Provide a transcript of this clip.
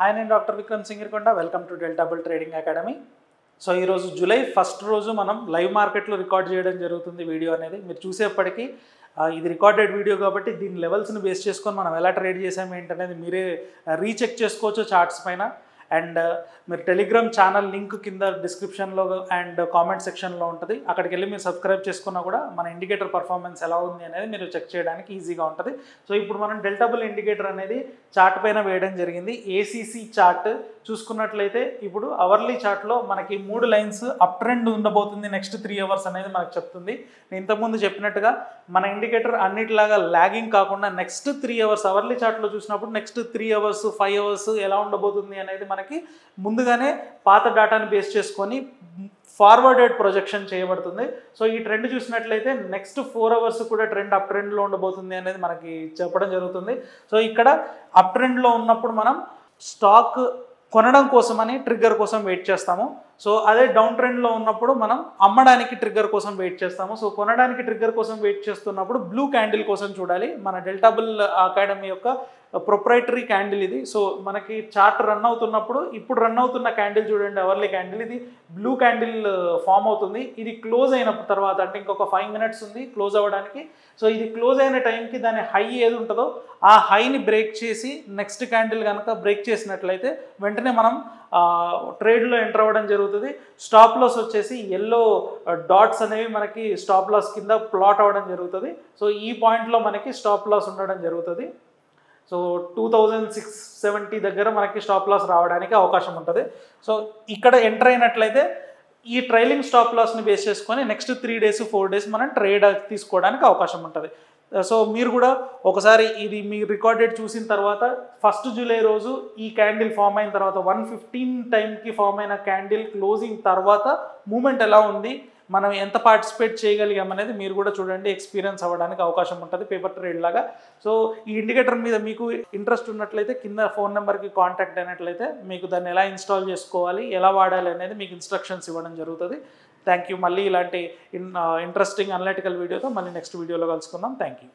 Hi, నేను doctor Vikram Singirkonda. Welcome to Delta Bull Trading Academy. So ఈరోజు July 1 రోజు మనం లైవ్ మార్కెట్లో రికార్డ్ చేయడం జరుగుతుంది. వీడియో అనేది మీరు చూసేప్పటికీ ఇది రికార్డెడ్ వీడియో కాబట్టి దీని లెవెల్స్ని బేస్ చేసుకొని మనం ఎలా ట్రేడ్ చేసాము ఏంటనేది మీరే రీచెక్ చేసుకోవచ్చు చార్ట్స్ పైన. అండ్ మీరు టెలిగ్రామ్ ఛానల్ లింక్ కింద డిస్క్రిప్షన్లో అండ్ కామెంట్ సెక్షన్లో ఉంటుంది. అక్కడికి వెళ్ళి మీరు సబ్స్క్రైబ్ చేసుకున్నా కూడా మన ఇండికేటర్ పర్ఫార్మెన్స్ ఎలా ఉంది అనేది మీరు చెక్ చేయడానికి ఈజీగా ఉంటుంది. సో ఇప్పుడు మనం డెల్టా బుల్ ఇండికేటర్ అనేది చార్ట్ పైన వేయడం జరిగింది. ఏసీసీ చార్ట్ చూసుకున్నట్లయితే ఇప్పుడు అవర్లీ చార్ట్లో మనకి 3 లైన్స్ అప్ ట్రెండ్ ఉండబోతుంది నెక్స్ట్ 3 అవర్స్ అనేది మనకు చెప్తుంది. నేను ఇంతకుముందు చెప్పినట్టుగా మన ఇండికేటర్ అన్నిటిలాగా లాగింగ్ కాకుండా నెక్స్ట్ 3 అవర్స్ అవర్లీ చార్ట్లో చూసినప్పుడు నెక్స్ట్ 3 అవర్స్ 5 అవర్స్ ఎలా ఉండబోతుంది అనేది మనకి ముందుగానే పాత డేటాని బేస్ చేసుకొని ఫార్వర్డెడ్ ప్రొజెక్షన్ చేయబడుతుంది. సో ఈ ట్రెండ్ చూసినట్లయితే నెక్స్ట్ 4 అవర్స్ కూడా ట్రెండ్ అప్ ట్రెండ్లో ఉండబోతుంది అనేది మనకి చెప్పడం జరుగుతుంది. సో ఇక్కడ అప్ ట్రెండ్లో ఉన్నప్పుడు మనం స్టాక్ కొనడం కోసమని ట్రిగ్గర్ కోసం వెయిట్ చేస్తాము. సో అదే డౌన్ ట్రెండ్లో ఉన్నప్పుడు మనం అమ్మడానికి ట్రిగ్గర్ కోసం వెయిట్ చేస్తాము. సో కొనడానికి ట్రిగ్గర్ కోసం వెయిట్ చేస్తున్నప్పుడు బ్లూ క్యాండిల్ కోసం చూడాలి. మన డెల్టా బుల్ అకాడమీ యొక్క ప్రొప్రైటరీ క్యాండిల్ ఇది. సో మనకి చార్ట్ రన్ అవుతున్నప్పుడు ఇప్పుడు రన్ అవుతున్న క్యాండిల్ చూడండి, అవర్లీ క్యాండిల్. ఇది బ్లూ క్యాండిల్ ఫామ్ అవుతుంది. ఇది క్లోజ్ అయిన తర్వాత అంటే ఇంకొక 5 మినిట్స్ ఉంది క్లోజ్ అవ్వడానికి. సో ఇది క్లోజ్ అయిన టైంకి దాని హై ఏది ఉంటుందో ఆ హైని బ్రేక్ చేసి నెక్స్ట్ క్యాండిల్ కనుక బ్రేక్ చేసినట్లయితే వెంటనే మనం ట్రేడ్లో ఎంటర్ అవ్వడం జరుగుతుంది. స్టాప్ లాస్ వచ్చేసి ఎల్లో డాట్స్ అనేవి మనకి స్టాప్ లాస్ కింద ప్లాట్ అవ్వడం జరుగుతుంది. సో ఈ పాయింట్లో మనకి స్టాప్ లాస్ ఉండడం జరుగుతుంది. సో 2670 దగ్గర మనకి స్టాప్ లాస్ రావడానికి అవకాశం ఉంటుంది. సో ఇక్కడ ఎంటర్ అయినట్లయితే ఈ ట్రైలింగ్ స్టాప్ లాస్ని బేస్ చేసుకొని నెక్స్ట్ 3 డేస్ 4 డేస్ మనం ట్రేడ్ తీసుకోవడానికి అవకాశం ఉంటుంది. సో మీరు కూడా ఒకసారి ఇది మీ రికార్డెడ్ చూసిన తర్వాత 1 జూలై రోజు ఈ క్యాండిల్ ఫామ్ అయిన తర్వాత 1:15 టైంకి ఫామ్ అయిన క్యాండిల్ క్లోజింగ్ తర్వాత మూమెంట్ ఎలా ఉంది, మనం ఎంత పార్టిసిపేట్ చేయగలిగాం అనేది మీరు కూడా చూడండి, ఎక్స్పీరియన్స్ అవ్వడానికి అవకాశం ఉంటుంది పేపర్ ట్రేడ్ లాగా. సో ఈ ఇండికేటర్ మీద మీకు ఇంట్రెస్ట్ ఉన్నట్లయితే కింద ఫోన్ నెంబర్కి కాంటాక్ట్ అయినట్లయితే మీకు దాన్ని ఎలా ఇన్స్టాల్ చేసుకోవాలి, ఎలా వాడాలి అనేది మీకు ఇన్స్ట్రక్షన్స్ ఇవ్వడం జరుగుతుంది. Thank you. మళ్ళీ ఇలాంటి ఇంట్రెస్టింగ్ అనలిటికల్ వీడియోతో మళ్ళీ నెక్స్ట్ వీడియోలో కలుసుకుందాం. Thank you.